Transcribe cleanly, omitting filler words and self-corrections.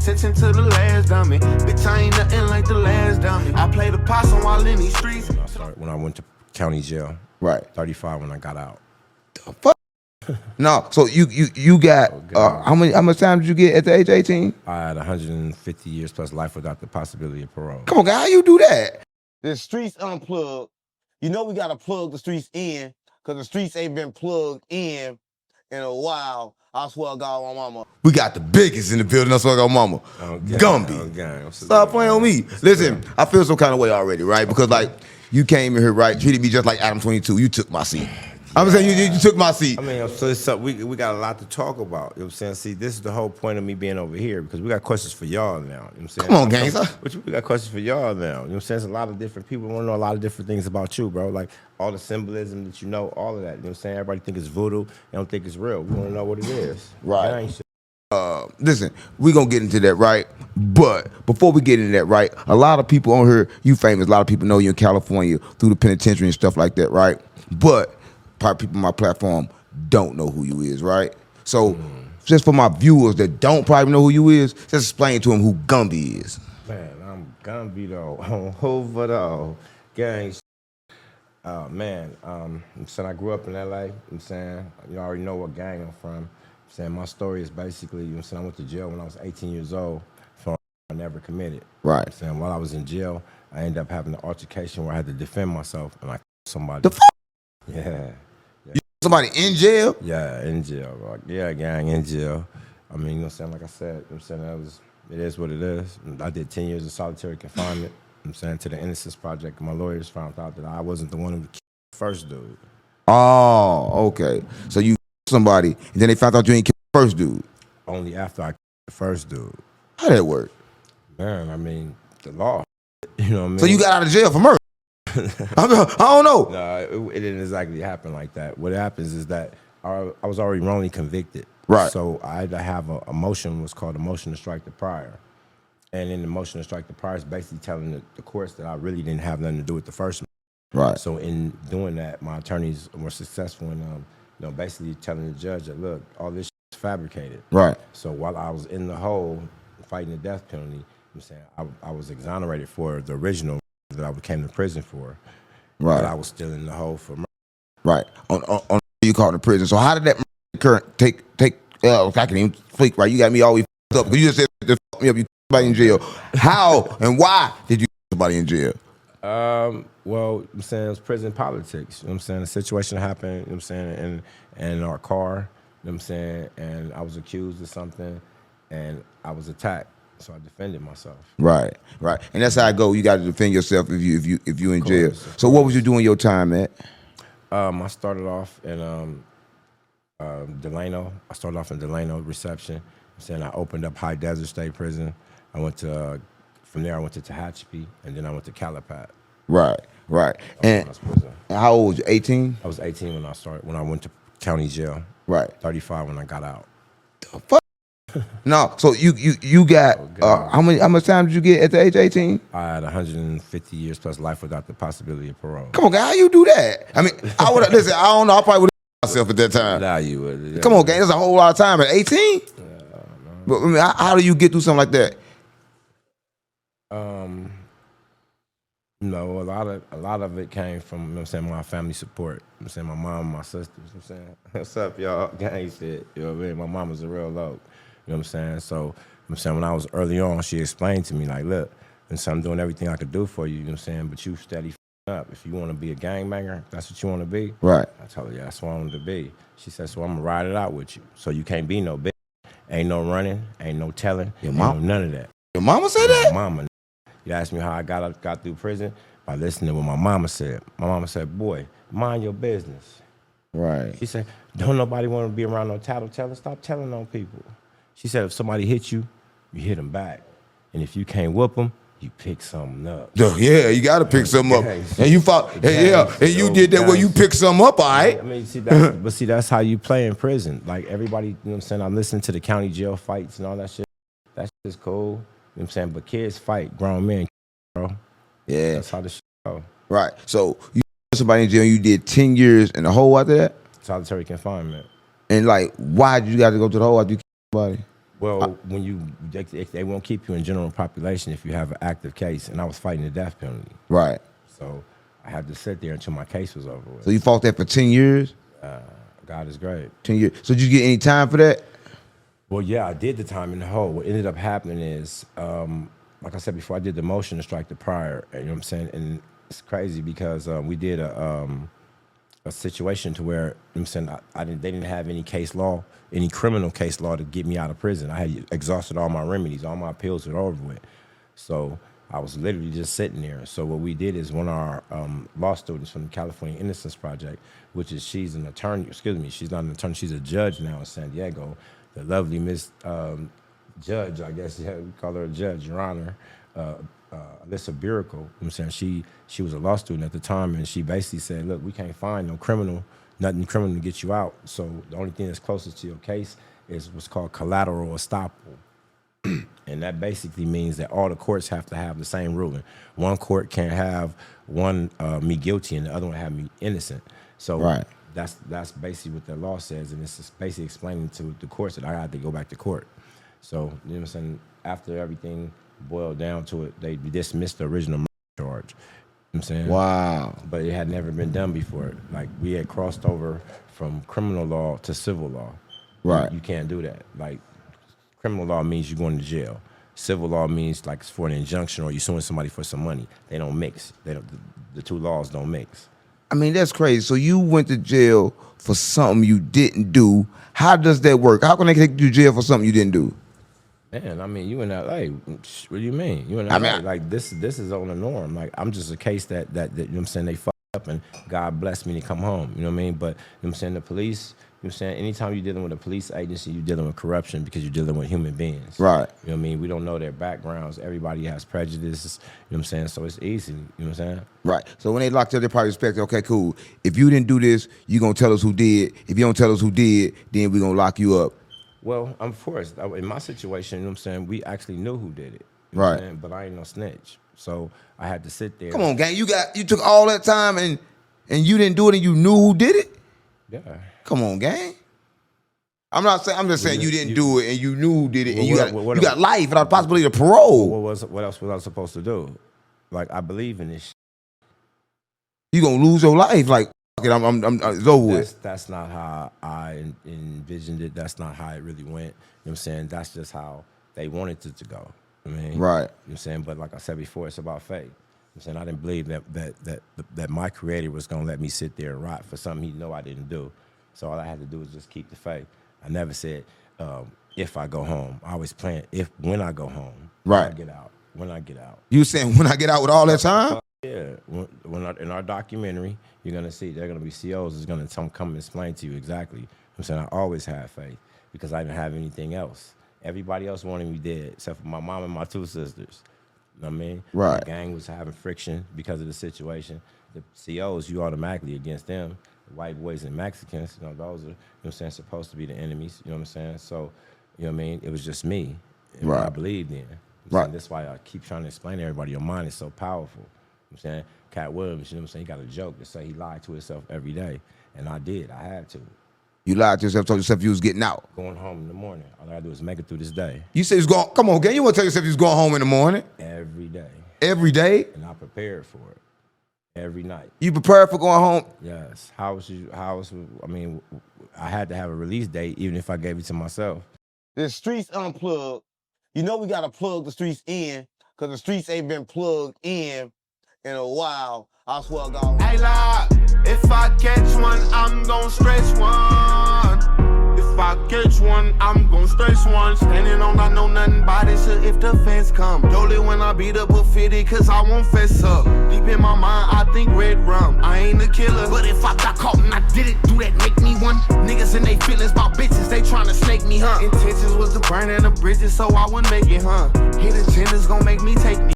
attention to the last dummy. Bitch, I ain't nothing like the last dummy. I played a possum while in these streets. When I went to county jail. Right. 35 when I got out. The fuck? No, so you got how much time did you get at the age of 18? I had 150 years plus life without the possibility of parole. Come on, guy, how you do that? The streets unplugged. You know we gotta plug the streets in, cause the streets ain't been plugged in a while. I swear to God, my mama. We got the biggest in the building. I swear to God, mama. Gumby. Stop playing on me. Listen, I feel some kind of way already, right? Because like you came in here, right? Treated me just like Adam 22. You took my seat. I'm saying you took my seat. I mean, so it's we got a lot to talk about. You know what I'm saying? See, this is the whole point of me being over here because we got questions for y'all now. You know what I'm saying? Come on, gangster. We got questions for y'all now. You know what I'm saying? There's a lot of different people want to know a lot of different things about you, bro. Like all the symbolism that you know, all of that. You know what I'm saying? Everybody think it's voodoo. They don't think it's real. We want to know what it is. Right. Listen, we're going to get into that, right? But before we get into that, right, a lot of people on here, you famous, a lot of people know you in California through the penitentiary and stuff like that, right? But probably people on my platform don't know who you is, right? So just for my viewers that don't probably know who you is, just explain to them who Gumby is. Man, I'm Gumby though. I'm Hoover though. Gang. Man, I'm saying I grew up in LA. I'm saying you already know what gang I'm from. I'm saying my story is basically, you know what I'm saying, I went to jail when I was 18 years old for I never committed. Right. I'm saying while I was in jail, I ended up having an altercation where I had to defend myself and I somebody. The f? Yeah. Somebody in jail? Yeah, in jail, bro. Yeah, gang, in jail. I mean, you know what I'm saying? Like I said, you know what I'm saying, it is what it is. I did 10 years of solitary confinement. You know what I'm saying, to the Innocence Project. My lawyers found out that I wasn't the one who killed the first dude. Oh, okay. So you somebody, and then they found out you ain't killed the first dude. Only after I killed the first dude. How that work? Man, I mean, the law. You know what I mean? So you got out of jail for murder? I don't know. No, it didn't exactly happen like that. What happens is that I was already wrongly convicted. Right. So I had to have a motion, what's called a motion to strike the prior. And in the motion to strike the prior is basically telling the courts that I really didn't have nothing to do with the first one. Right. So in doing that, my attorneys were successful in basically telling the judge that, look, all this is fabricated. Right. So while I was in the hole fighting the death penalty, I'm saying I was exonerated for the original that I came to prison for. Right. But I was still in the hole for murder. Right. On you called in prison. So how did that current take I can't even speak, right? You got me always up. You just said to fuck me up, you somebody in jail. How and why did you somebody in jail? Well, I'm saying it was prison politics. You know what I'm saying? The situation happened, you know what I'm saying, in our car, you know what I'm saying, and I was accused of something and I was attacked. So I defended myself. Right, right, and that's how I go. You got to defend yourself if you in jail. So what was you doing your time at? I started off in Delano. I started off in Delano reception. I'm saying I opened up High Desert State Prison. I went to from there I went to Tehachapi and then I went to Calipat. Right, right. And how old was you? 18? I was 18 when I went to county jail. Right. 35 when I got out. The fuck? No, so you got how much time did you get at the age of 18? I had 150 years plus life without the possibility of parole. Come on, guy, how you do that? I mean, I would listen. I don't know. I probably would have myself at that time. Nah, you would. Yeah. Come on, gang, that's a whole lot of time at 18. Yeah, but I mean, how do you get through something like that? You know, a lot of it came from, you know what I'm saying, my family support. You know what I'm saying, my mom and my sisters. You know what I'm saying, what's up, y'all? Gang shit. You know what I mean? My mom was a real low. You know what I'm saying? So, you know what I'm saying, when I was early on, she explained to me, like, look, and so I'm doing everything I could do for you, you know what I'm saying, but you steady up. If you want to be a gangbanger, that's what you want to be. Right. I told her, yeah, that's what I wanted to be. She said, so I'm going to ride it out with you. So you can't be no bitch. Ain't no running, ain't no telling, Your mom? ain't no none of that. Your mama said that? My mama. You asked me how I got through prison by listening to what my mama said. My mama said, boy, mind your business. Right. She said, don't nobody want to be around no tattletale. Stop telling on people. She said, if somebody hit you, you hit them back. And if you can't whoop them, you pick something up. Yeah, you got to pick something up. And you fought, and you did that where you picked something up, all right? I mean, see, that's how you play in prison. Like, everybody, you know what I'm saying, I listen to the county jail fights and all that shit. That shit is cool. You know what I'm saying? But kids fight grown men, bro. Yeah. That's how the shit go. Right. So, you put somebody in jail, you did 10 years in the hole after that? Solitary confinement. And, like, why did you got to go to the hole after you killed somebody? Well, when they won't keep you in general population if you have an active case, and I was fighting the death penalty. Right. So I had to sit there until my case was over with. So you fought that for 10 years? God is great. 10 years. So did you get any time for that? Well, yeah, I did the time in the hole. What ended up happening is, like I said before, I did the motion to strike the prior. You know what I'm saying? And it's crazy because we did a situation to where, you know what I'm saying, they didn't have any case law, any criminal case law to get me out of prison. I had exhausted all my remedies, all my appeals were over with. So I was literally just sitting there. So what we did is one of our law students from the California Innocence Project, which is, she's an attorney, excuse me, she's not an attorney, she's a judge now in San Diego. The lovely Miss Judge, I guess we call her a judge, Your Honor, Alyssa Burical. You know what I'm saying? She was a law student at the time, and she basically said, look, we can't find nothing criminal to get you out. So the only thing that's closest to your case is what's called collateral estoppel. And that basically means that all the courts have to have the same ruling. One court can't have one me guilty and the other one have me innocent. So right. That's basically what the law says, and it's just basically explaining to the courts that I had to go back to court. So, you know what I'm saying, after everything boiled down to it, they dismissed the original murder charge. You know what I'm saying? Wow. But it had never been done before. Like, we had crossed over from criminal law to civil law. Right. You can't do that. Like, criminal law means you're going to jail. Civil law means like it's for an injunction or you're suing somebody for some money. They don't mix. The two laws don't mix. I mean, that's crazy. So you went to jail for something you didn't do. How does that work? How can they take you to jail for something you didn't do? Man, I mean, you in LA. What do you mean? You in LA? I mean, like this is on the norm. Like, I'm just a case that you know what I'm saying, they fucked up and God blessed me to come home. You know what I mean? But you know what I'm saying, the police, you know what I'm saying, anytime you're dealing with a police agency, you're dealing with corruption because you're dealing with human beings. Right. You know what I mean? We don't know their backgrounds. Everybody has prejudices. You know what I'm saying? So it's easy. You know what I'm saying? Right. So when they locked up, they probably expect, okay, cool. If you didn't do this, you're going to tell us who did. If you don't tell us who did, then we're going to lock you up. Well, I'm forced. In my situation, you know what I'm saying, we actually knew who did it. You know right. what I'm saying? But I ain't no snitch. So I had to sit there. Come on, gang. You took all that time and you didn't do it and you knew who did it? Yeah. Come on, gang. I'm just saying you didn't do it and you knew who did it and you got life without possibility of parole. What else was I supposed to do? Like, I believe in this shit. You gonna lose your life. Like, it's over with. That's not how I envisioned it. That's not how it really went. You know what I'm saying? That's just how they wanted it to go. I mean, right. You know what I'm saying? But like I said before, it's about faith. You know what I'm saying? I didn't believe that my creator was gonna let me sit there and rot for something he know I didn't do. So all I had to do was just keep the faith. I never said if I go home. I always planned when I go home. Right. When I get out. You saying when I get out with all that time? Yeah. In our documentary, you're gonna see they're gonna be COs that's gonna come and explain to you exactly. You know what I'm saying? I always had faith because I didn't have anything else. Everybody else wanted me dead except for my mom and my two sisters. You know what I mean? Right. The gang was having friction because of the situation. The COs, you automatically against them. White boys and Mexicans, you know, those are, you know what I'm saying, supposed to be the enemies, you know what I'm saying? So, you know what I mean? It was just me and what I believed in. You know right. That's why I keep trying to explain to everybody, your mind is so powerful. You know what I'm saying? Cat Williams, you know what I'm saying, he got a joke to say he lied to himself every day. And I did, I had to. You lied to yourself, told yourself you was getting out. Going home in the morning. All I gotta do is make it through this day. You said you was going, come on, gang, you wanna tell yourself you was going home in the morning? Every day. Every day? And I prepared for it. Every night. You prepared for going home? Yes. I had to have a release date even if I gave it to myself. The streets unplugged. You know we gotta plug the streets in, cause the streets ain't been plugged in a while. I swear to God. Hey, Lord, if I catch one, I'm gon' stretch one. If I catch one, I'm gon' stretch one. Standing on, I know nothing about it, so if the fence come. Dolly when I beat up a 50, cause I won't fess up. Deep in my mind, I think red rum. I ain't a killer, but if I got caught and I didn't do that, make me one. Niggas and they feelings about bitches, they tryna snake me, huh? Intentions was to burn in the bridges, so I wouldn't make it, huh? Hidden agendas gon' make me take me.